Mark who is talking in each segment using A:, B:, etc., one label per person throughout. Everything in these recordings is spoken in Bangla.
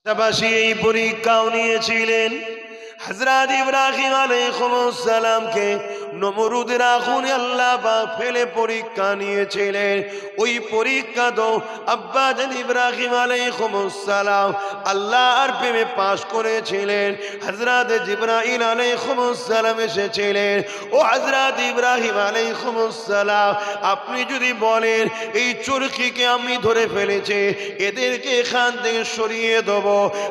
A: পাশাপাশি এই পরীক্ষাও নিয়েছিলেন হযরত ইব্রাহিম আলাইহিস সালামকে নমরুদের আগুনে আল্লাহ পাক ফেলে পরীক্ষা নিয়েছিলেন। ওই পরীক্ষা তো আব্বা জান ইব্রাহিম আলাইহিস সালাম আল্লাহর প্রেমে পাশ করেছিলেন। হযরত জিবরাইল আলাইহিস সালাম এসেছিলেন, ও হযরত ইব্রাহিম আলাইহিস সালাম, আপনি যদি বলেন এই চরকিকে আমি ধরে ফেলেছি, এদেরকে এখান থেকে সরিয়ে দেব,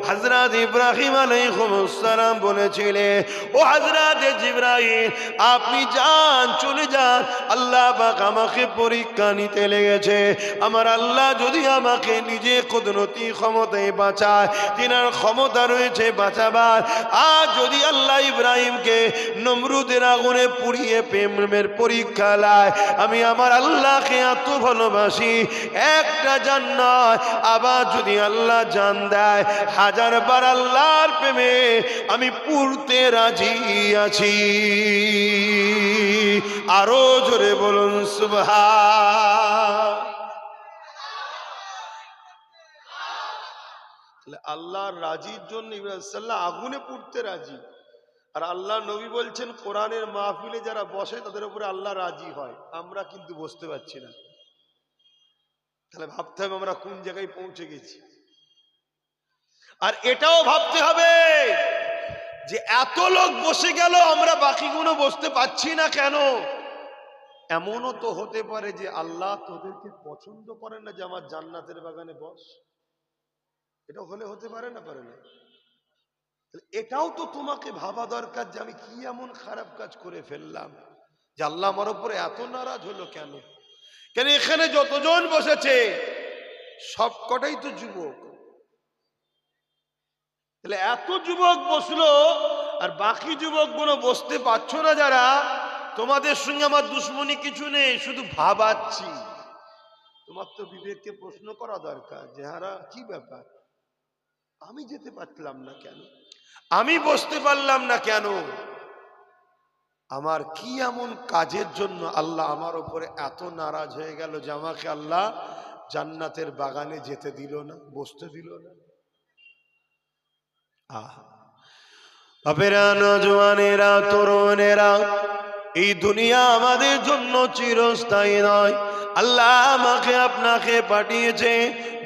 A: হযরত ইব্রাহিম আলাইহিস সালাম বলেছিলেন, ও হযরত জিবরাইল আপনি যান, চলে যান, আল্লাহ পাক আমাকে পরীক্ষা নিতে লেগেছে। আমার আল্লাহ যদি আমাকে নিজে কুদরতি ক্ষমতায় বাঁচায়, তিনার ক্ষমতা রয়েছে বাঁচাবার। আর যদি আল্লাহ ইব্রাহিমকে নমরুদের আগুনে পুড়িয়ে প্রেমের পরীক্ষা লায়, আমি আমার আল্লাহকে এত ভালোবাসি, একটা জান নয়, আবার যদি আল্লাহ জান দেয়, 1000 বার আল্লাহর প্রেমে আমি পুড়তে রাজি আছি। আরো জোরে বলুন সুবহান। আল্লাহর রাজির জন্য ইব্রাহিম সাল্লাল্লাহু আগুনে পুড়তে রাজি। আর আল্লাহ নবী বলছেন কোরআনের মাহফিলে যারা বসে তাদের উপরে আল্লাহ রাজি হয়। আমরা কিন্তু বসতে পারছি না। তাহলে ভাবতে হবে আমরা কোন জায়গায় পৌঁছে গেছি। আর এটাও ভাবতে হবে যে এত লোক বসে গেল, আমরা বাকিগুলো বসতে পারছি না কেন? এমনও তো হতে পারে যে আল্লাহ তোদেরকে পছন্দ করেন না যে আমার জান্নাতের বাগানে বস। এটা হলে হতে পারে না, পারে না? এটাও তো তোমাকে ভাবা দরকার যে আমি কি এমন খারাপ কাজ করে ফেললাম যে আল্লাহ আমার উপরে এত নারাজ হলো কেন? কেন এখানে যতজন বসেছে সবকটাই তো যুবক। তাহলে এত যুবক বসলো আর বাকি যুবকগুলো বসতে পারছো না যারা, তোমাদের সঙ্গে আমার দুশ্মনী কিছু নেই, শুধু ভাবাচ্ছি। তোমার তো বিবেককে প্রশ্ন করা দরকার যে হারা কি ব্যাপার, আমি যেতে পারলাম না কেন, আমি বসতে পারলাম না কেন, আমার কি এমন কাজের জন্য আল্লাহ আমার উপরে এত নারাজ হয়ে গেল যে আমাকে আল্লাহ জান্নাতের বাগানে যেতে দিল না, বসতে দিল না। বাপেরা, নওজওয়ানেরা, তরুণেরা, এই দুনিয়া আমাদের জন্য চিরস্থায়ী নয়। আল্লাহ আমাকে আপনাকে পাঠিয়েছে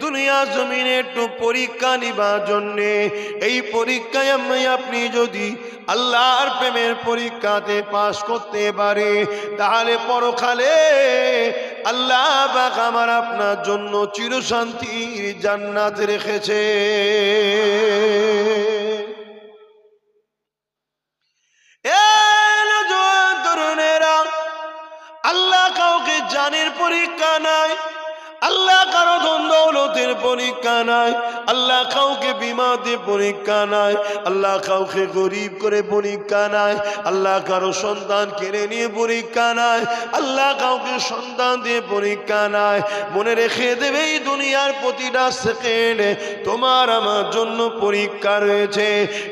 A: দুনিয়া জমিনে একটু পরীক্ষা নিবার জন্যে। এই পরীক্ষায় আপনি যদি আল্লাহর প্রেমের পরীক্ষাতে পাশ করতে পারে, তাহলে পরকালে আল্লাহ পাক আমার আপনার জন্য চিরশান্তির জান্নাত রেখেছে। আল্লাহ কাউকে জানের পরীক্ষা নাই, আল্লাহ কারো ধন দৌলতের পরীক্ষা নাই, আল্লাহ কাউকে বিমাতে পরীক্ষা নাই, আল্লাহ কাউকে গরিব করে পরীক্ষা নাই, আল্লাহ কারো সন্তান কেড়ে নিয়ে পরীক্ষা নাই, আল্লাহ কাউকে সন্তান দিয়ে পরীক্ষা নাই। মনে রেখে দেবে এই দুনিয়ার প্রতিটা সেকেন্ডে তোমার আমার জন্য পরীক্ষা রয়েছে।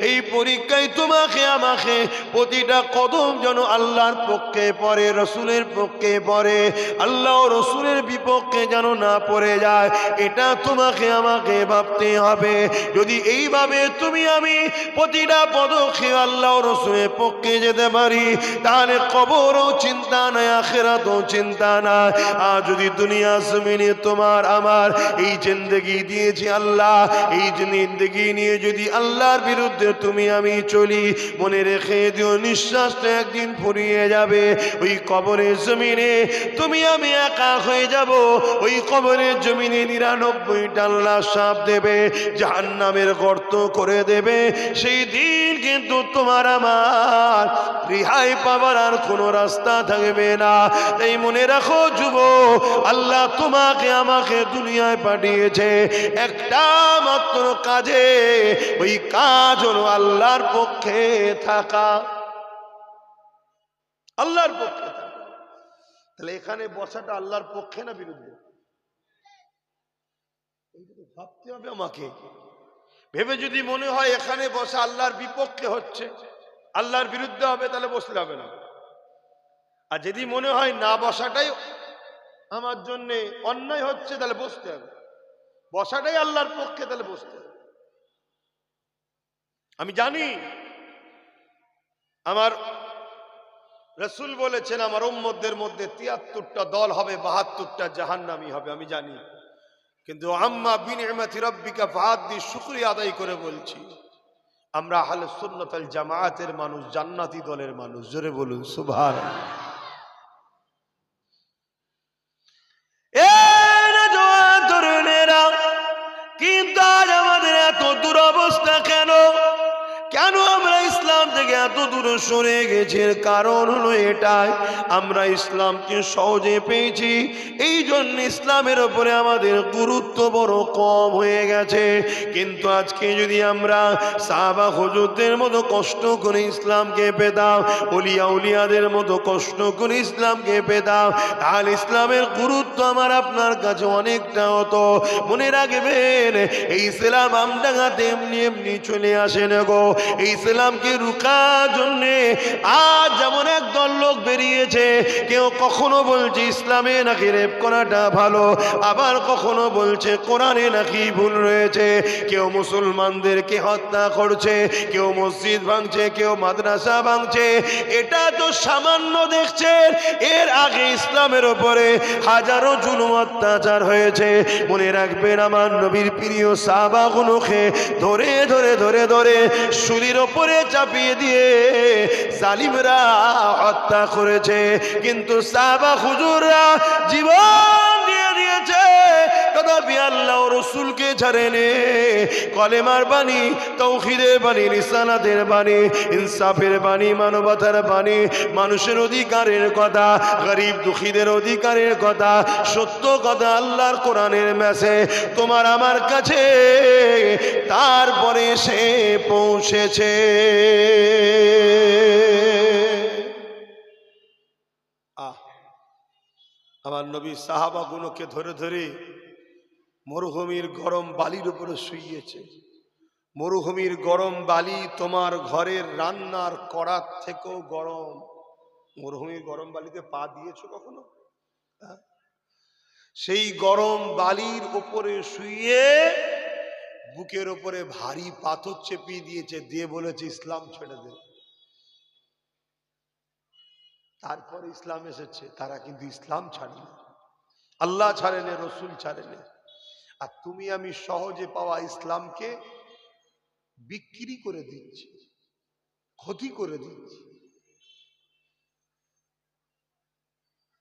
A: এই পরীক্ষায় তোমাকে আমাকে প্রতিটা কদম যেন আল্লাহর পক্ষে পড়ে, রসুলের পক্ষে পড়ে, আল্লাহ রসুলের বিপক্ষে যেন না পড়ে যায়, এটা তোমাকে আমাকে ভাবতে হবে। যদি এইভাবে তুমি আমি প্রতিটা পদক্ষেপ আল্লাহ রসুলের পক্ষে যেতে পারি, তাহলে কবরও চিন্তা নাই, আখিরাতও চিন্তা নাই। আর যদি দুনিয়া জমিনে তোমার আমার এই জিন্দেগি দিয়েছি আল্লাহ, এই জিন্দেগি নিয়ে যদি আল্লাহর বিরুদ্ধে তুমি আমি চলি, মনে রেখে দিও নিঃশ্বাসটা একদিন ফুরিয়ে যাবে। ওই কবরের জমিনে তুমি আমি একা হয়ে যাব। ওই কবরের জমিনে 99টা আল্লাহ সাপ দেবে, জাহান্নামের গর্ত করে দেবে। সেই দিন কিন্তু তোমার আমার রেহাই পাবার আর কোনো রাস্তা থাকবে না। তাই মনে রাখো যুবক, আল্লাহ তোমাকে আমাকে দুনিয়ায় পাঠিয়েছে একটা মাত্র কাজে, ওই কাজ হলো আল্লাহর পক্ষে থাকা, আল্লাহর পক্ষে থাকা। তাহলে এখানে বসাটা আল্লাহর পক্ষে না বিরুদ্ধে? ভাবতে হবে আমাকে। ভেবে যদি মনে হয় এখানে বসা আল্লাহর বিপক্ষে হচ্ছে, আল্লাহর বিরুদ্ধে হবে, তাহলে বসলে হবে না। আর যদি মনে হয় না বসাটাই আমার জন্য অন্যায় হচ্ছে, তাহলে বসতে হবে। বসাটাই আল্লাহর পক্ষে, তাহলে বসতে হবে। আমি জানি আমার রাসূল বলেছেন আমার উম্মতদের মধ্যে ৭৩টা দল হবে, ৭২টা জাহান্নামী হবে, আমি জানি। কিন্তু আম্মা বিনিআমাতি রাব্বিকা ফাহাদ্দিস, শুকরিয়া আদায় করে বলছি আমরা আহলে সুন্নাত ওয়াল জামাআতের মানুষ, জান্নাতি দলের মানুষ। জোরে বলুন সুবহানাল্লাহ। কিন্তু আজ আমাদের এত দুরবস্থা কেন? কেন আমরা ইসলাম থেকে এত দূরে সরে গেছি? কারণ হলো এটাই, আমরা ইসলামকে সহজে পেয়েছি, এই জন্য ইসলামের উপরে আমাদের গুরুত্ব বড় কম হয়ে গেছে। কিন্তু আজকে যদি আমরা সাহাবা হুজুরদের মতো কষ্ট করে ইসলামকে পেতাম, ওলিয়া উলিয়াদের মতো কষ্ট করে ইসলামকে পেতাম, তাহলে ইসলামের গুরুত্ব আমার আপনার কাছে অনেকটা হতো। মনে রাখবেন, এই ইসলাম আমডাঙ্গাতে এমনি এমনি চলে আসে না গো। এই ইসলামকে রুখার জন্যে আজ যেমন একদল লোক বেরিয়েছে, কেউ কখনো বলছে ইসলামে নাকি রেপ করাটা ভালো, আবার কখনো বলছে কোরআনে নাকি ভুল রয়েছে। কেউ মুসলমানদেরকে হত্যা করছে, কেউ মসজিদ ভাঙছে, কেউ মাদ্রাসা ভাঙছে। এটা তো সামান্য দেখছেন, এর আগে ইসলামের উপরে হাজারো জুলুম অত্যাচার হয়েছে। মনে রাখবেন, আমার নবীর প্রিয় সাহাবাগুলোকে ধরে ধরে ধরে ধরে শুলির ওপরে চাপিয়ে দিয়ে জালিমরা হত্যা করেছে। কিন্তু সাহাবা হুজুররা জীবন দিয়ে দিয়েছে, তথাপি আল্লাহ রসুলকে ছাড়েনি। কলেমার বাণী, তাওহীদের বাণী, রিসালাতের বাণী, ইনসাফের বাণী, মানবতার বাণী, মানুষের অধিকারের কথা, গরিব দুঃখীদের অধিকারের কথা, সত্য কথা আল্লাহর কোরআনের মেসেজ তোমার আমার কাছে তারপরে সে পৌঁছেছে। আমার নবী সাহাবাগুলোকে ধরে ধরে মরুভূমির গরম বালির উপরে শুইয়েছে। মরুভূমির গরম বালি তোমার ঘরের রান্নার কড়ার থেকেও গরম। মরুভূমির গরম বালিতে পা দিয়েছো কখনো? সেই গরম বালির উপরে শুয়ে বুকের উপরে ভারী পাথর চেপিয়ে দিয়েছে, দিয়ে বলেছে ইসলাম ছেড়ে দে। তারপরে ইসলাম এসেছে, তারা কিন্তু ইসলাম ছাড়েনি, আল্লাহ ছাড়েনি, রসুল ছাড়েনি। আর তুমি আমি সহজে পাওয়া ইসলামকে বিক্রি করে দিচ্ছি, ক্ষতি করে দিচ্ছি।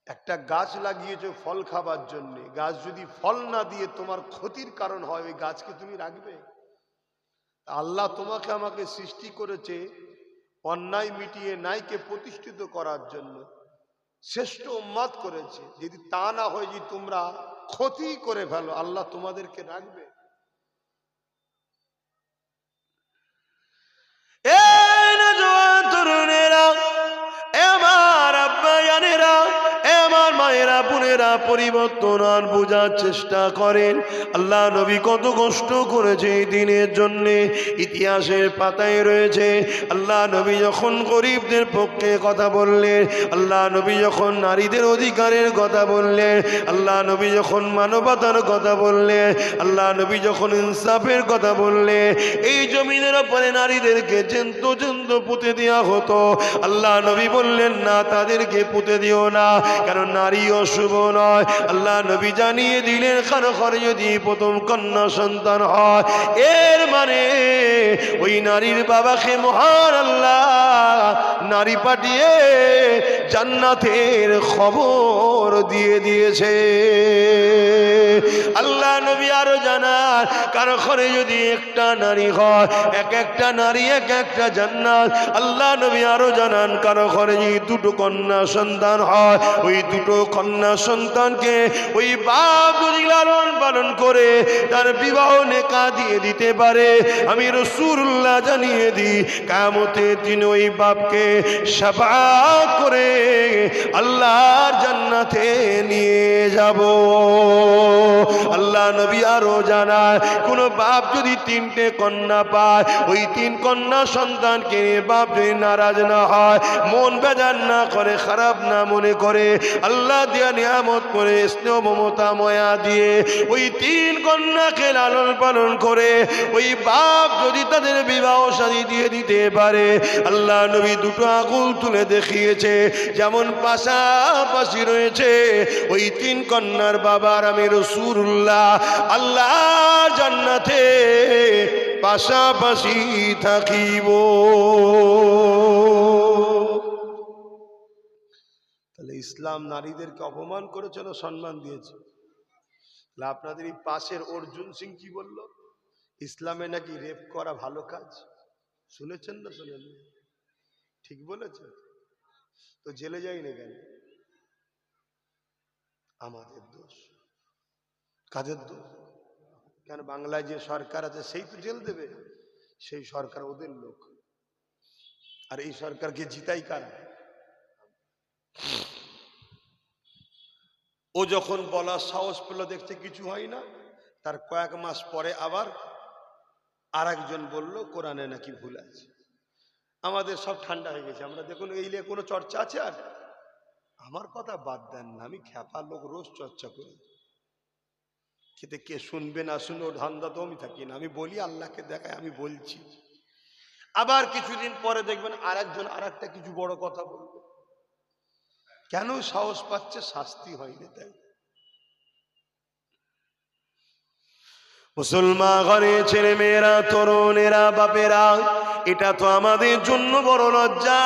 A: একটা গাছ লাগিয়েছো ফল খাবার জন্য, গাছ যদি ফল না দিয়ে তোমার ক্ষতির কারণ হয়, ওই গাছকে তুমি রাখবে? আল্লাহ তোমাকে আমাকে সৃষ্টি করেছে অন্যায় মিটিয়ে ন্যায়কে প্রতিষ্ঠিত করার জন্য, শ্রেষ্ঠ উম্মত করেছে। যদি তা না হয়, যদি তোমরা ক্ষতি করে ফেলো, আল্লাহ তোমাদেরকে রাখবে? পরিবর্তন আর বোঝার চেষ্টা করেন। আল্লাহ নবী কত কষ্ট করেছে এই দিনের জন্যে, ইতিহাসের পাতায় রয়েছে। আল্লাহ নবী যখন গরিবদের পক্ষে কথা বললেন, আল্লাহ নবী যখন নারীদের অধিকারের কথা বললেন, আল্লাহ নবী যখন মানবতার কথা বললেন, আল্লাহ নবী যখন ইনসাফের কথা বললেন, এই জমিনের ওপরে নারীদেরকে জেন্ত জেন্ত পুঁতে দেওয়া হতো। আল্লাহ নবী বললেন না, তাদেরকে পুঁতে দিও না, কারণ নারী অশুভ নয়। আল্লাহ নবী জানিয়ে দিলেন, কারো ঘরে যদি প্রথম কন্যা সন্তান হয়, এর মানে ওই নারীর বাবাকে মহান আল্লাহ নারী পাঠিয়ে জান্নাতের খবর দিয়ে দিয়েছে। আল্লাহ নবী আরো জানান, কারো ঘরে যদি একটা নারী হয়, এক একটা নারী এক একটা জান্নাত। আল্লাহ নবী আরো জানান, কারো ঘরে যদি দুটো কন্যা সন্তান হয়, ওই দুটো কন্যা সন্তানকে ওই বাপ যদি লালন পালন করে তার বিবাহ নেকা দিয়ে দিতে পারে, আমি রাসূলুল্লাহ জানিয়ে দিই, কিয়ামতের দিন ওই বাপকে শাফাআত করে আল্লাহর জান্নাতে নিয়ে যাব। আল্লাহ নবী আরো জানায়, কোন বাপ যদি তিনটে কন্যা পায়, ওই তিন কন্যা সন্তানকে বাপ যদি নারাজ না হয়, মন বেজার না করে, খারাপ না মনে করে, আল্লাহ দিয়া নিয়ামত করে স্নেহ মমতা ময়া দিয়ে ওই তিন কন্যাকে লালন পালন করে, ওই বাপ যদি তাদের বিবাহ শাদী দিয়ে দিতে পারে। আল্লাহ নবী দুটো আঙুল তুলে দেখিয়েছে, যেমন পাশাপাশি রয়েছে ওই তিন কন্যার বাবার আমি রাসূলুল্লাহ আল্লাহ জান্নাতে পাশাপাশি থাকিব। তাহলে ইসলাম নারীদেরকে অপমান করেছে না সম্মান দিয়েছে? আপনাদের এই পাশের অর্জুন সিং কি বলল? ইসলামে নাকি রেপ করা ভালো কাজ। শুনেছেন না শুনেন? ঠিক বলেছে তো। জেলে যায়নি কেন? আমাদের দোষ। কাদের দোষ? কেন বাংলায় যে সরকার আছে সেই তো জেল দেবে, সেই সরকার ওদের লোক। আর এই সরকারকে জিতাই কারা? ও যখন বলার সাহস পেল, দেখতে কিছু হয় না, তার কয়েক মাস পরে আবার আর একজন বললো কোরআনে নাকি ভুল আছে। আমাদের সব ঠান্ডা হয়ে গেছে। আমরা দেখুন এই নিয়ে কোনো চর্চা আছে? আর আমার কথা বাদ দেন না, আমি খ্যাপা লোক, রোজ চর্চা করি, খেতে কে শুনবে না শুনবে ওর ধান্দা তো আমি থাকি না। আমি বলি, আল্লাহকে দেখায় আমি বলছি। আবার কিছুদিন পরে দেখবেন আর একজন আর একটা কিছু বড় কথা বলবে। কেন সাহস পাচ্ছে? শাস্তি হয়নি তাই। মুসলমান ঘরে ছেলে মেয়েরা, তরুণেরা, বাপেরা, এটা তো আমাদের জন্য বড় লজ্জা।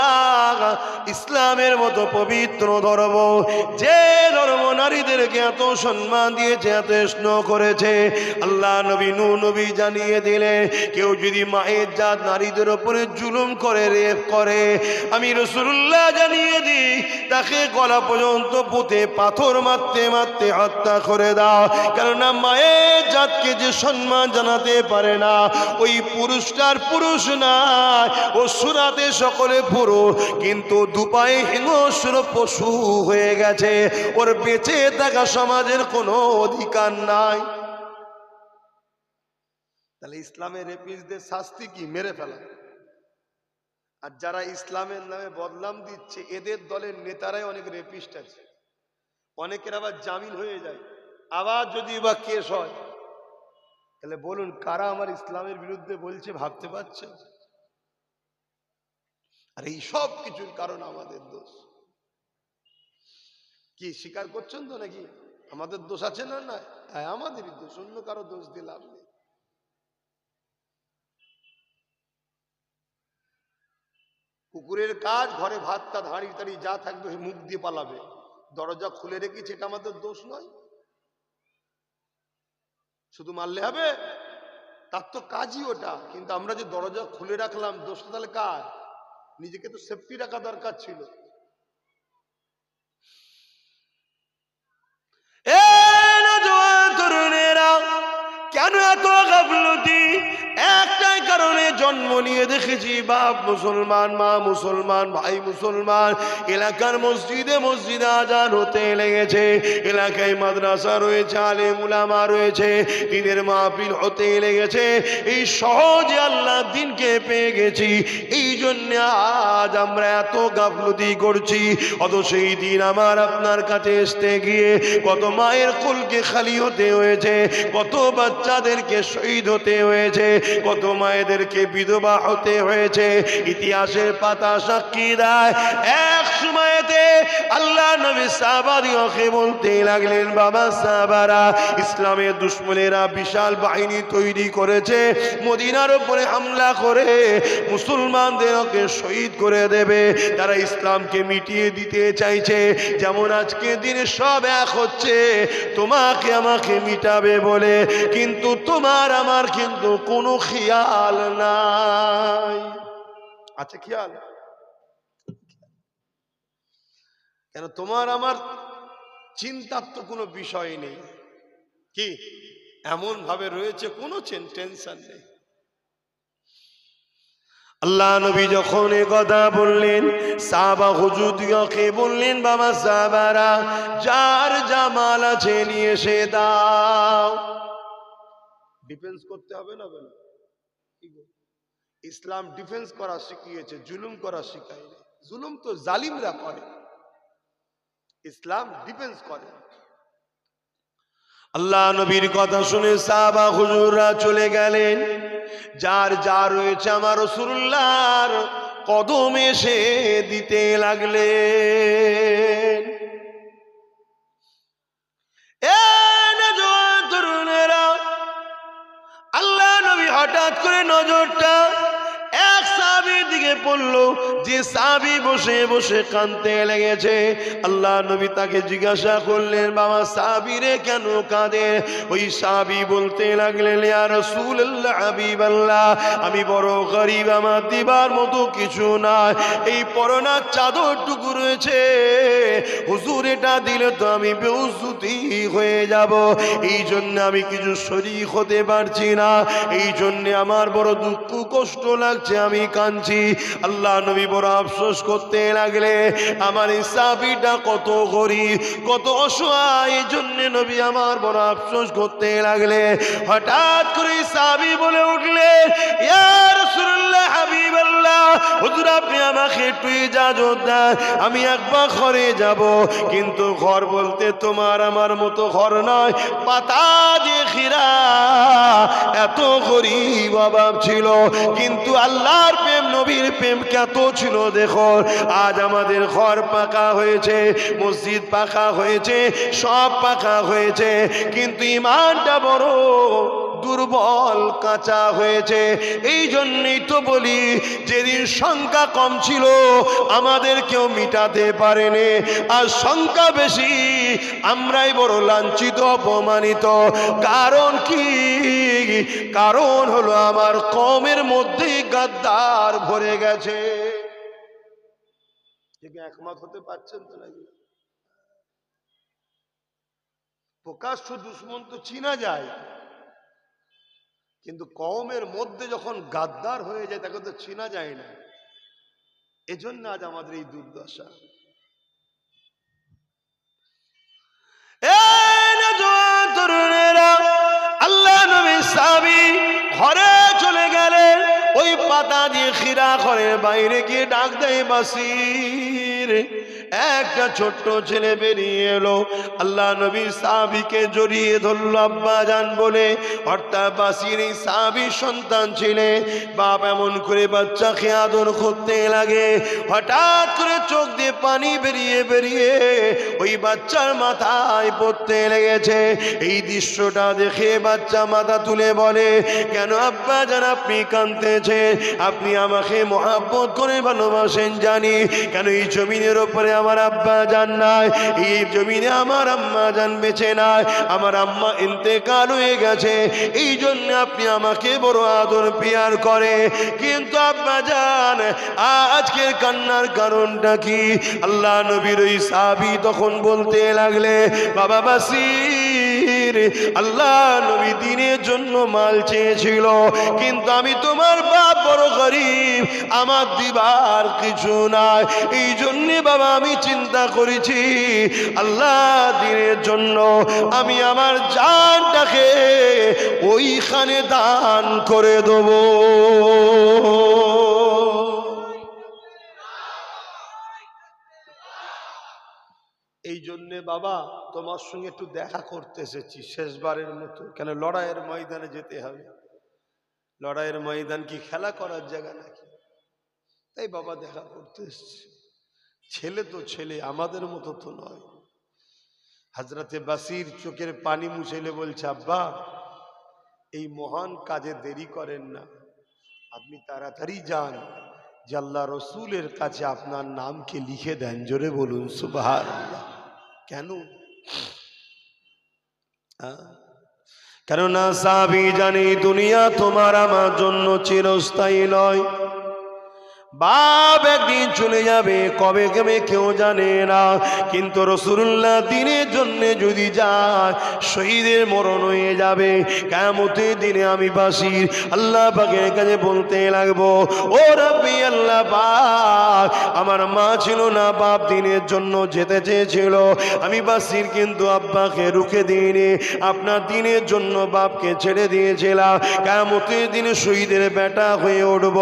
A: ইসলামের মতো পবিত্র ধর্ম, যে ধর্ম নারীদেরকে এত সম্মান দিয়েছে, এত স্নেহ করেছে, আল্লাহ নবী নূহ নবী জানিয়ে দিলে কেউ যদি মায়ের জাত নারীদের উপরে জুলুম করে, রেপ করে, আমি রাসূলুল্লাহ জানিয়ে দিই তাকে গলা পর্যন্ত পুঁতে পাথর মারতে মারতে হত্যা করে দাও। কেননা মায়ের জাতকে যে সম্মান জানাতে পারে না, ওই পুরুষটার পুরুষ না, ও সুরাতে সকলে পুরুষ, কিন্তু দুপায়ে হিংস্র পশু হয়ে গেছে। ওর বেঁচে থাকা সমাজের কোনো অধিকার নাই। তাহলে ইসলামের রেপিস্টদের শাস্তি কি? মেরে ফেলা। আর যারা ইসলামের নামে বদনাম দিচ্ছে, এদের দলের নেতারাই অনেক রেপিস্ট আছে। অনেকের আবার জামিন হয়ে যায়। আবার যদি বা কেস হয়, তাহলে বলুন কারা আমার ইসলামের বিরুদ্ধে বলছে? ভাবতে পারছেন? আর এই সব কিছুর কারণ আমাদের দোষ। কি স্বীকার করছেন তো নাকি? আমাদের দোষ আছে না? না, আমাদেরই দোষ, অন্য কারো দোষ দিয়ে লাভ নেই। কুকুরের কাজ ঘরে ভাতটা হাঁড়ি টাড়ি যা থাকবে মুখ দিয়ে পালাবে, দরজা খুলে রেখেছে, এটা আমাদের দোষ নয়। শুধু মারলে হবে? তার তো কাজই ওটা। কিন্তু আমরা যে দরজা খুলে রাখলাম, দোষটা তাহলে কার? নিজেকে তো সেফটি রাখা দরকার ছিল। তরুণেরা কেন এত গাফলতি? একটাই কারণে, জন্ম নিয়ে দেখেছি বাপ মুসলমান, মা মুসলমান, ভাই মুসলমান, এলাকার মসজিদে মসজিদে আজান হতে লেগেছে, এলাকায় মাদ্রাসা রয়েছে, আলেম উলামা রয়েছে, দিনের মাহফিল হতে লেগেছে। এই সহজে আল্লাহ দিনকে পেয়ে গেছি, এই জন্য আজ আমরা এত গাফলতি করছি। অত সেই দিন আমার আপনার কাছে আসতে গিয়ে কত মায়ের কোলকে খালি হতে হয়েছে, কত বাচ্চাদেরকে শহীদ হতে হয়েছে, কত মায়েদেরকে বিধবা হতে হয়েছে। ইতিহাসের পাতা সাক্ষী দেয়, এক সময়তে আল্লাহ নবী সাহাবাদেরকে বলতে লাগলেন, বাবা সাহাবারা, ইসলামের দুশমনেরা বিশাল বাহিনী তৈরি করেছে, মদিনার উপরে হামলা করে মুসলমানদেরকে শহীদ করে দেবে। তারা ইসলামকে মিটিয়ে দিতে চাইছে। যেমন আজকে দিনে সব এক হচ্ছে তোমাকে আমাকে মিটাবে বলে, কিন্তু তোমার আমার কিন্তু কোনো খেয়াল নাই। আছে খেয়াল? কেন তোমার আমার চিন্তার তো কোনো বিষয় নেই। কি এমন ভাবে রয়েছে, কোনো টেনশন নেই। আল্লাহ নবী যখন এ কথা বললেন, সাহাবা হুজুরকে বললেন, বাবা সাহাবারা, যার জামাল আছে নিয়ে এসে দাও। ডিফেন্স করতে হবে না? বলে ইসলাম ডিফেন্স করা শিখিয়েছে, জুলুম করা শিখায়নি। জুলুম তো জালিমরা করে, ইসলাম ডিফেন্স করে। আল্লাহ নবীর কথা শুনে সাহাবা হুজুররা চলে গেলেন। যার যা রয়েছে আমার রাসূলুল্লাহর কদমে এসে দিতে লাগলেন। তরুণেরা, আল্লাহ নবী হঠাৎ করে নজরটা এক সাহাবীর দিকে পড়লো, যে সাহাবী বসে বসে কাঁদতে লেগেছে। আল্লাহ নবী তাকে জিজ্ঞাসা করলেন, বাবা সাহাবী রে কেন কাঁদে? ওই সাহাবী বলতে লাগলেন, ইয়া রাসূলুল্লাহ, হাবিবাল্লাহ, আমি বড় গরীব, আমার দিবার মতো কিছু নাই। এই পরনার চাদরটুকু রয়েছে, হুজুর এটা দিলে তো আমি বেউজ্জতি হয়ে যাব, এই জন্য আমি কিছু শরীক হতে পারছি না, এই জন্য আমার বড় দুঃখ কষ্ট লাগছে, আমি কাঁদছি। আল্লাহ নবী বড় আফসোস করতে লাগলে, আমার এই সাহাবীটা কত গরীব, কত অসহায়, এই জন্য নবী আমার বড় আফসোস করতে লাগলে। হঠাৎ করে সাহাবী বলে উঠলে, ইয়া রাসূলুল্লাহ, হাবিবাল্লাহ, হুজুর আপনি আমাকে একটু ইজাজত দেন, আমি একবার ঘরে যাব। কিন্তু ঘর বলতে তোমার আমার মতো ঘর নয়, পাতা দিয়ে ঘেরা, এত গরীব অভাব ছিল। কিন্তু আল্লাহর প্রেম, নবীর প্রেম কত ছিল দেখো। আজ আমাদের ঘর পাকা হয়েছে, মসজিদ পাকা হয়েছে, সব পাকা হয়েছে, কিন্তু ইমানটা বড় দুর্বল, কাঁচা হয়েছে। এই জন্যই তো বলি, যেদিন সংখ্যা কম ছিল আমাদের কেউ মিটাতে পারেনি, আর সংখ্যা বেশি আমরাই বড় লাঞ্ছিত, অপমানিত। কারণ কি? কারণ হলো আমার কওমের মধ্যে গাদ্দার ভরে গেছে। একমত হতে পারছেন তো নাকি? প্রকাশ্য দুশ্মন তো চিনা যায়, কিন্তু কওমের মধ্যে যখন গাদ্দার হয়ে যায় তাকে তো চিনা যায় না। এজন্য আজ আমাদের এই দুর্দশা। তরুণেরা, আল্লাহ নবী সাহাবী ঘরে চলে গেলেন, ওই পাতা দিয়ে খিরা ঘরের বাইরে গিয়ে ডাক দেয়, বাসির। একটা ছোট্ট ছেলে বেরিয়ে এলো, আল্লাহ নবী সাহাবীকে জড়িয়ে ধরল আব্বা জান বলে। অর্থাৎ বাসির এই সাহাবীর সন্তান ছিলেন। বাপ এমন করে বাচ্চাকে আদর করতে লাগে, হঠাৎ করে চোখ দিয়ে পানি বেরিয়ে বেরিয়ে ওই বাচ্চার মাথায় পড়তে লেগেছে। এই দৃশ্যটা দেখে বাচ্চা মাথা তুলে বলে, কেন আব্বা জান আপনি কাঁদতেছেন? আপনি আমাকে মহব্বত করে ভালোবাসেন জানি, কেন এই জমিনের ওপরে আমার আব্বা জান নাই, এই জমিনে আমার আম্মা জান বেঁচে নাই, আমার আম্মা ইন্তেকাল হয়ে গেছে, এই জন্য আপনি আমাকে বড় আদর পিয়ার করে। কিন্তু আব্বা জান আজকের কান্নার কারণটা কি? আল্লাহ নবীর ওই সাহাবী তখন বলতে লাগলে, বাবা বাসির, আল্লাহ নবী দিনের জন্য মাল চেয়েছিল, কিন্তু আমি তোমার বাপ বড় গরীব, আমার দিবার কিছু নাই, এই জন্যে বাবা আমি চিন্তা করেছি আল্লাহ দিনের জন্য আমি আমার জানটাকে ওইখানে দান করে দেব। এই জন্যে বাবা তোমার সঙ্গে একটু দেখা করতে এসেছি শেষবারের মতো। কেন লড়াইয়ের ময়দানে যেতে হবে, লড়াইয়ের ময়দান কি খেলা করার জায়গা নাকি? তাই বাবা দেখা করতে এসেছি। ছেলে তো ছেলে, আমাদের মতো তো নয়। হযরতে বাসির চোখের পানি মুছেলে বলছে, আব্বা এই মহান কাজে দেরি করেন না, আপনি তাড়াতাড়ি যান, যে আল্লাহ রসুলের কাছে আপনার নামকে লিখে দেন। জোরে বলুন সুবহানাল্লাহ। কেন? কেননা সাহাবী জানে দুনিয়া তোমার আমার জন্য চিরস্থায়ী নয়। বাপ একদিন চলে যাবে, কবে কবে কেউ জানে না, কিন্তু রাসূলুল্লাহ দিনের জন্য যদি যায় শহীদের মরণ হয়ে যাবে। কিয়ামতের দিনে আমি বাসির আল্লাহ পাকের কাছে বলতে লাগবো, ও রাব্বি আল্লাহ পাক, আমার মা ছিল না, বাপ দিনের জন্য যেতে চেয়েছিল, আমি বাসির কিন্তু আব্বাকে রুখে দিইনি, আপনার দিনের জন্য বাপকে ছেড়ে দিয়েছিলাম। কিয়ামতের দিনে শহীদের বেটা হয়ে উঠব।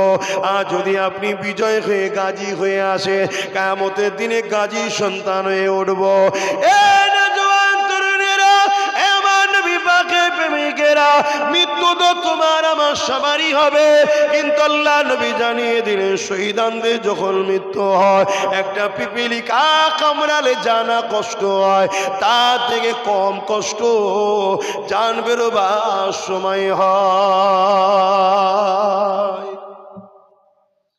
A: আর যদি আপনি বিজয় হয়ে গাজী হয়ে আসে, কিয়ামতের দিনে গাজী সন্তান হয়ে উঠব। এ নওজোয়ান তরুণেরা, এ আমার নবী পাকের প্রেমিকেরা, মৃত্যু তো তোমার আমার সবারই হবে, কিন্তু আল্লাহ নবী জানিয়ে দিলেন শহীদানদের যখন মৃত্যু হয় একটা পিপিলিকা কামড়ালে জানা কষ্ট হয়, তার থেকে কম কষ্ট জান বেরোবার সময় হয়।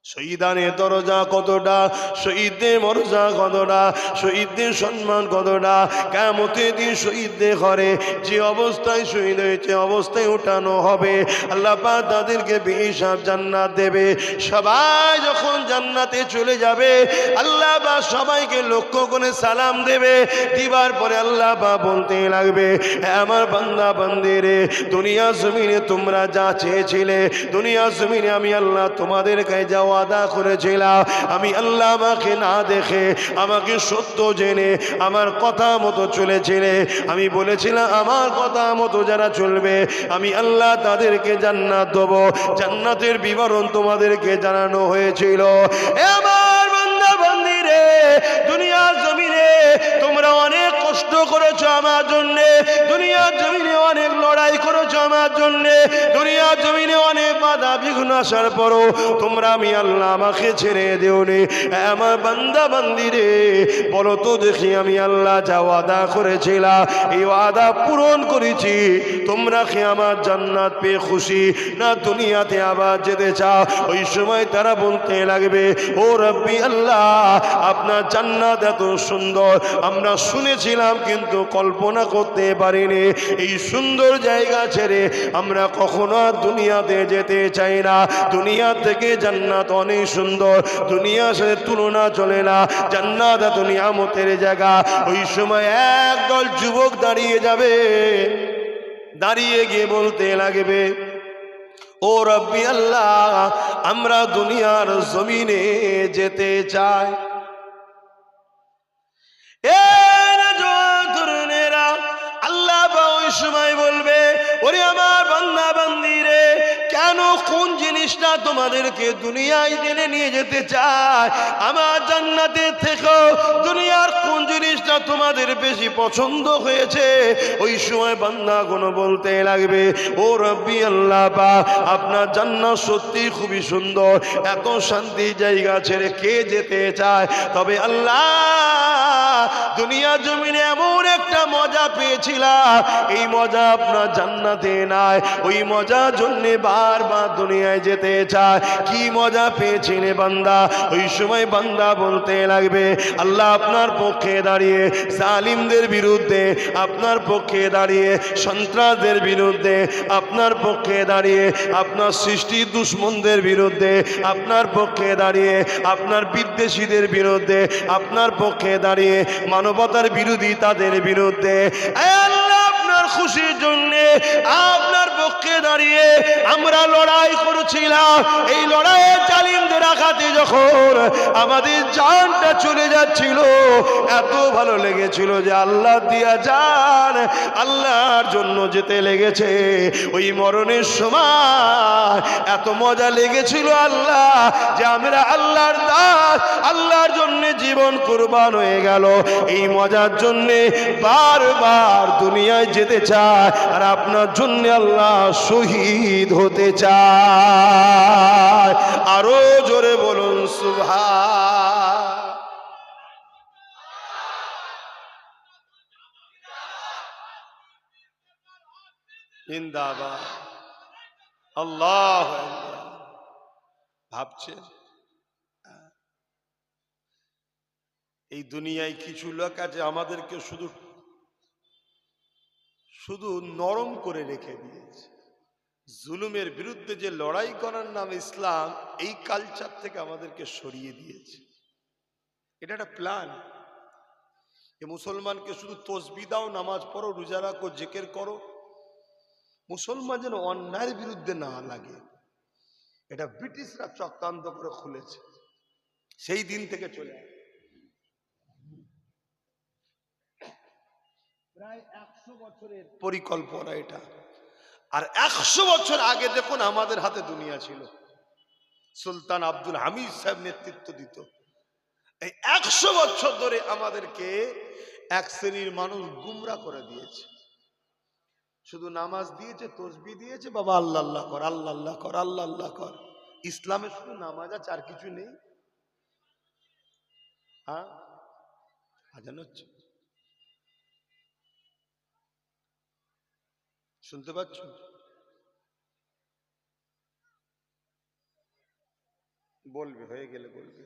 A: শহীদানের দরজা কতটা, শহীদদের মর্যাদা কতটা, শহীদদের সম্মান কতটা, কিয়ামতের দিন শহীদদের ঘরে যে অবস্থায় শহীদ হয়েছে অবস্থায় উঠানো হবে, আল্লাহ পাক তাদেরকে বেহিসাব জান্নাত দেবে। সবাই যখন জান্নাতে চলে যাবে আল্লাহ পাক সবাইকে লক্ষ্য করে সালাম দেবে, দিবার পরে আল্লাহ পাক বলতে লাগবে, আমার বান্দা বান্দিরে, দুনিয়া জমিনে তোমরা যা চেয়েছিলে, দুনিয়া জমিনে আমি আল্লাহ তোমাদের কাছে যাওয়া ওয়াদা করেছিলাম, আমি আল্লাহ আমাকে না দেখে আমাকে সত্য জেনে আমার কথা মতো চলেছিলে, আমি বলেছিলাম আমার কথা মতো যারা চলবে আমি আল্লাহ তাদেরকে জান্নাত দেব। জান্নাতের বিবরণ তোমাদেরকে জানানো হয়েছিল। আমার বান্দা বান্দিরে, দুনিয়ার জমিনে তোমরা অনেক কষ্ট করেছো আমার জন্যে, দুনিয়ার জমিনে অনেক লড়াই করেছো আমার জন্যে, দুনিয়ার জমিনে অনেক বাধা বিঘ্ন আসার পরও তোমরা আমি আল্লাহ আমাকে ছেড়ে দেওনি। আমার বান্দা বান্দিরে, বলো তো দেখি আমি আল্লাহ যা ওয়াদা করেছিলাম এই ওয়াদা পূরণ করেছি? তোমরা কি আমার জান্নাত পেয়ে খুশি, না দুনিয়াতে আবার যেতে চাও? ওই সময় তারা বলতে লাগবে, ও রব্বি আল্লাহ, আপনার জান্নাত এত সুন্দর আমরা শুনেছিলাম কিন্তু কল্পনা করতে পারিনি। এই সুন্দর জায়গা ছেড়ে আমরা কখনো আর দুনিয়াতে যেতে চাই না। দুনিয়া থেকে জান্নাত অনেক সুন্দর, দুনিয়ার সাথে তুলনা চলে না। জান্নাত এত নিয়ামতের জায়গা। ওই সময় একদল যুবক দাঁড়িয়ে যাবে, দাঁড়িয়ে গিয়ে বলতে লাগবে, ও রব্বি আল্লাহ, আমরা দুনিয়ার জমিনে যেতে চাই। আল্লাহ ওই সময় বলবে, ওরে আমার বান্দা বান্দিরে, কেন কোন জিনিসটা তোমাদেরকে দুনিয়ায় টেনে নিয়ে যেতে চায়? আমার জান্নাতের থেকেও দুনিয়ার কোন জিনিসটা তোমাদের বেশি পছন্দ হয়েছে? ওই সময় বান্দাগণ বলতে লাগবে, ও রব্বি আল্লাহ পাক, আপনার জান্নাত সত্যি খুবই সুন্দর, এত শান্তি জায়গা ছেড়ে কে যেতে চায়? তবে আল্লাহ, দুনিয়া জমিনে এমন একটা মজা পেয়েছিলাম, এই মজা আপনার জান্নাতে নাই, ওই মজার জন্য বারবার দুনিয়ায় যেতে চায়। কি মজা পেয়েছিলে বান্দা? ওই সময় বান্দা বলতে লাগবে, আল্লাহ আপনার পক্ষে দাঁড়িয়ে জালিমদের বিরুদ্ধে, আপনার পক্ষে দাঁড়িয়ে সন্ত্রাসদের বিরুদ্ধে, আপনার পক্ষে দাঁড়িয়ে আপনার সৃষ্টি দুশ্মনদের বিরুদ্ধে, আপনার পক্ষে দাঁড়িয়ে আপনার বিদ্বেষীদের বিরুদ্ধে, আপনার পক্ষে দাঁড়িয়ে মানবতার বিরোধী তাদের বিরুদ্ধে, আল্লাহ আপনার খুশির জন্য আপনার পক্ষে দাঁড়িয়ে আমরা লড়াই করেছিলাম। এই লড়াইয়ে জালিমদের আঘাতে যখন আমাদের জানটা চলে যাচ্ছিল, এত ভালো লেগেছিল যে আল্লাহ দিয়া জান আল্লাহর জন্য যেতে লেগেছে। ওই মরণের সময় এত মজা লেগেছিল আল্লাহ, যে আমরা আল্লাহর দাস, আল্লাহর জন্য জীবন কুরবান হয়ে গেল। এই মজার জন্যে বারবার দুনিয়ায় যেতে চায়, আর আপনার জন্য আল্লাহ শহীদ হতে চায়। আরো জোরে বলুন সুবহান। জিন্দাবাদ, আল্লাহ। ভাবছেন এই দুনিয়ায় কিছু লোক আছে আমাদেরকে শুধু শুধু নরম করে রেখে দিয়েছে। জুলুমের বিরুদ্ধে যে লড়াই করার নাম ইসলাম, এই কালচার থেকে আমাদেরকে সরিয়ে দিয়েছে। এটা একটা প্ল্যান। যে মুসলমানকে শুধু তসবিহ দাও, নামাজ পড়ো, রোজা রাখো, জিকির করো, মুসলমান যেন অন্যায়ের বিরুদ্ধে না লাগে। এটা ব্রিটিশরা চক্রান্ত করে খুলেছে, সেই দিন থেকে চলে আসে। প্রায় 100 বছরের পরিকল্পনা এটা। আর 100 বছর আগে দেখুন আমাদের হাতে দুনিয়া ছিল, সুলতান আব্দুল হামিদ সাহেব নেতৃত্ব দিত। এই 100 বছর ধরে আমাদেরকে এক শ্রেণীর মানুষ গুমরা করে দিয়েছে। শুধু নামাজ দিয়েছে, তসবি দিয়েছে, বাবা আল্লাহ আল্লাহ কর, আল্লাহ আল্লাহ কর, আল্লাহ আল্লাহ কর। ইসলামে শুধু নামাজ আছে, আর কিছু নেই। হ্যাঁ, আজান হচ্ছে, শুনতে পাচ্ছ? বলবে, হয়ে গেলে বলবে।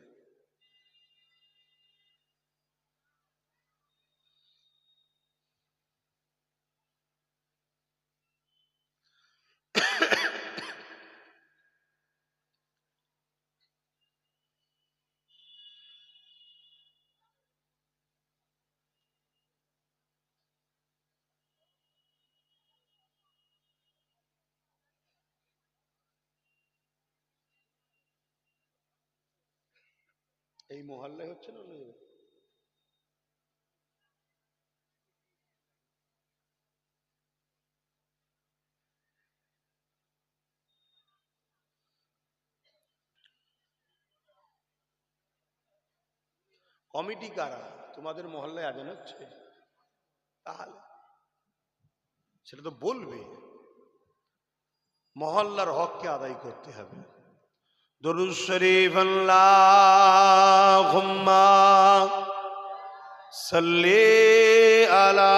A: এই মহল্লায় হচ্ছে না? কমিটি কারা? তোমাদের মহল্লায় আজান হচ্ছে? তাহলে সেটা তো বলবে। মহল্লার হককে আদায় করতে হবে। দরুদ শরীফ, আল্লাহুম্মা সাল্লি আলা,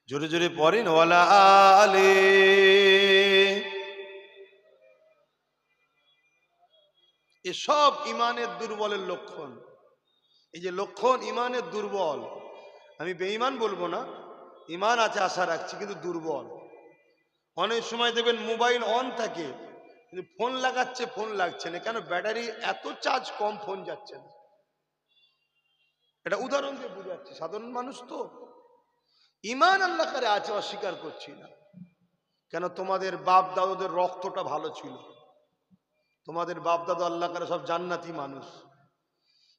A: জোরে জোরে পড়েন, ওয়ালা আলে। এসব ইমানের দুর্বলের লক্ষণ। এই যে লক্ষণ ইমানের দুর্বল, আমি বেঈমান বলবো না, ইমান আছে আশা রাখছি, কিন্তু দুর্বল। অনেক সময় দেখবেন মোবাইল অন থাকে, কিন্তু ফোন লাগাচ্ছে, ফোন লাগছে না। কেন? ব্যাটারি এত চার্জ কম, ফোন যাচ্ছে না। এটা উদাহরণ দিয়ে বুঝাচ্ছি, সাধারণ মানুষ তো। ইমান আল্লাহ কারে আছে, অস্বীকার করছি না। কেন? তোমাদের বাপ দাদুদের রক্তটা ভালো ছিল, তোমাদের বাপ দাদু আল্লাহ কারে সব জান্নাতি মানুষ,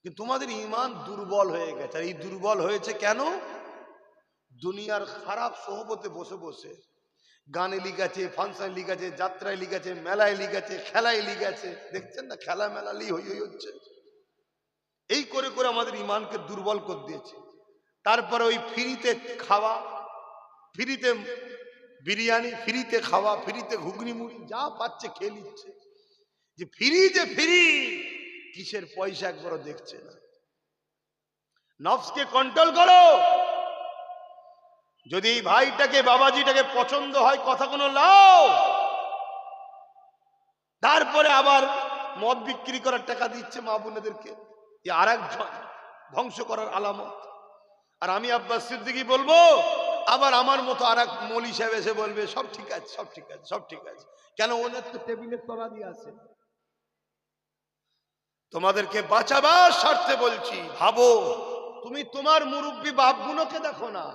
A: কিন্তু তোমাদের ইমান দুর্বল হয়ে গেছে। আর এই দুর্বল হয়েছে কেন? দুনিয়ার খারাপ সোহবতে বসে বসে গানে লিখেছে, ফাংশনে লিখেছে, যাত্রায় লিখেছে, মেলায় লিখেছে, খেলায় লিখেছে। দেখছেন না, খেলা মেলালি হই হই হচ্ছে। এই করে করে আমাদের ইমানকে দুর্বল করে দিয়েছে। তারপরে ওই ফ্রিতে খাওয়া, ফ্রিতে বিরিয়ানি, ফ্রিতে খাওয়া, ফ্রিতে ঘুগনি মুড়ি, যা পাচ্ছে খেয়ে নিচ্ছে। যে ফ্রি, যে ফ্রি, কিসের পয়সা একবারও দেখছে না। নফসকে কন্ট্রোল করো। যদি এই ভাইটাকে, বাবাজিটাকে পছন্দ হয়, কথা কোনো লাও। তারপরে আবার মদ বিক্রি করার টাকা দিচ্ছে মা বোনেদেরকে, আর এক ধ্বংস করার আলামত। আর আমি আব্বাস সিদ্দিকী বলবো, আবার আমার মতো আর এক মৌলী সাহেব এসে বলবে সব ঠিক আছে, সব ঠিক আছে, সব ঠিক আছে। কেন? ওনার তো টেবিলের তলা দিয়ে আছে। তোমাদেরকে বাঁচাবার স্বার্থে বলছি, ভাবো। তুমি তোমার মুরব্বী বাপগুলোকে দেখো না,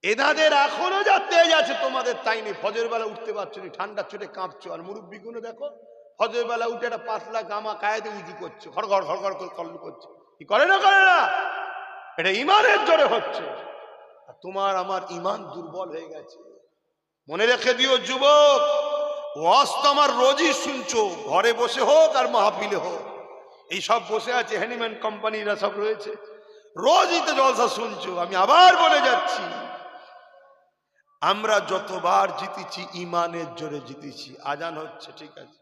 A: এনাদের এখনো যা তেজ আছে তোমাদের তাই নেই। ফজর বেলা উঠতে পারছো না, ঠান্ডা চোটে কাঁপছো। আর মুরব্বী গুলো দেখো, ফজর বেলা উঠে একটা পাতলা গামা কায়েদে উজু করছে, ঘড়ঘড় ঘড়ঘড় করে কল্লু করছে। কি করে না করে না? এটা ইমানের জোরে হচ্ছে। আর তোমার আমার ইমান দুর্বল হয়ে গেছে। মনে রেখে দিও যুবক, ওয়াজ তো আমার রোজই শুনছো, ঘরে বসে হোক আর মাহফিলে হোক। এই সব বসে আছে হ্যানিম্যান কোম্পানিরা সব রয়েছে, রোজই তো জলসা শুনছো। আমি আবার বলে যাচ্ছি, আমরা যতবার জিতেছি ইমানের জোরে জিতেছি। আজান হচ্ছে, ঠিক আছে।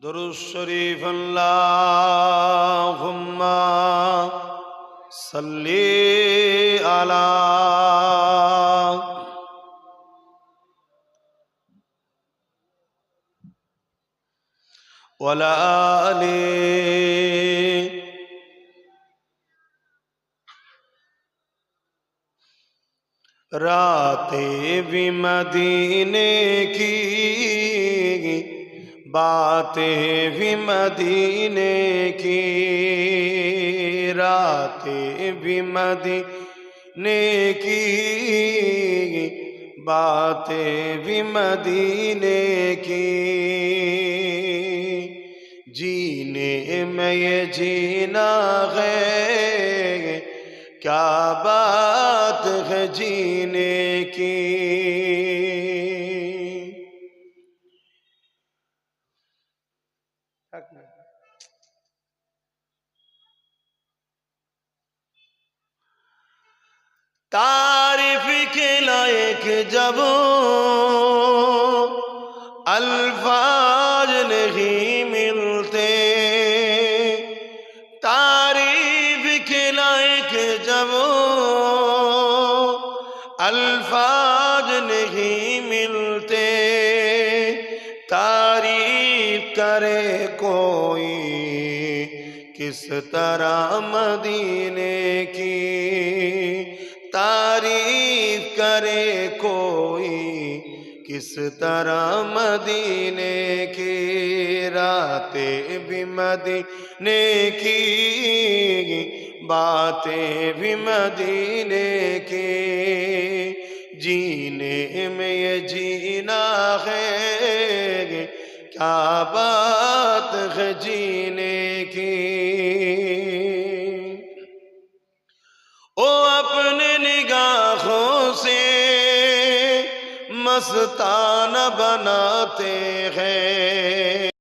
A: दुरूद शरीफ अल्लाहुम्मा सल्ली अला वला आली रातें भी मदीने की बातें भी मदीने की रातें भी मदीने की बातें भी मदीने की जीने में ये जीना है क्या बात है जीने की। तारीफ के लायक जब अल्फाज नहीं मिलते, तारीफ के लायक जब अल्फाज नहीं मिलते, तारीफ करे कोई किस तरह मदीने की, तारीफ करे कोई किस तरह मदीने की। रातें भी मदीने की बातें भी मदीने की जीने में ये जीना है क्या बात है जीने की। ओ अपने निगाहों से मस्ताना बनाते हैं